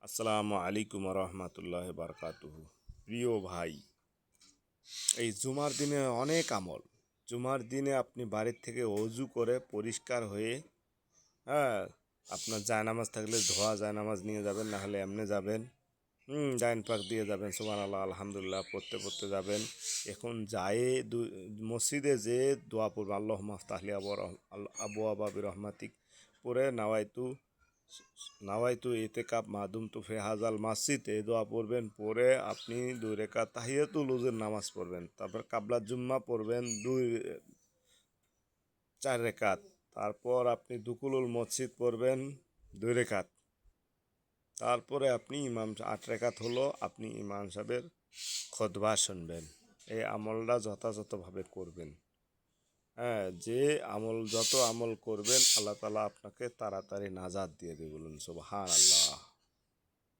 আসসালামু আলাইকুম রহমতুল্লাহ বারকাতুহু। প্রিয় ভাই, এই জুমার দিনে অনেক আমল। জুমার দিনে আপনি বাড়ির থেকে অজু করে পরিষ্কার হয়ে, হ্যাঁ, আপনার জায়নামাজ থাকলে ধোয়া জায়নামাজ নিয়ে যাবেন, না হলে এমনি যাবেন। ডাইন পাক দিয়ে যাবেন, সুবহানাল্লাহ আলহামদুলিল্লাহ পড়তে পড়তে যাবেন। এখন যায় মসজিদে যে দোয়া পড়বে, আল্লাহ মাফতাহলি আবু আবাবি রহমাতিক পড়ে নাওয়াইতু ইতিকাফ মাদুম তুফে হাজাল মসজিদ এই দোয়া পড়বেন। পড়ে আপনি 2 রাকাত তাহিয়াতুল উযুর নামাজ পড়বেন। তারপর কাবলা জুম্মা পড়বেন 4 রাকাত। তারপর আপনি দুকুলুল মসজিদ পড়বেন 2 রাকাত। তারপরে আপনি 8 রাকাত হলো, আপনি ইমাম সাহেবের খুতবা শুনবেন। এই আমলটা যথাযথভাবে করবেন। হ্যাঁ, যত আমল করবেন আল্লাহ তাআলা আপনাকে তাড়াতাড়ি নাজাত দিয়ে দেবে। বলুন সুবহানাল্লাহ।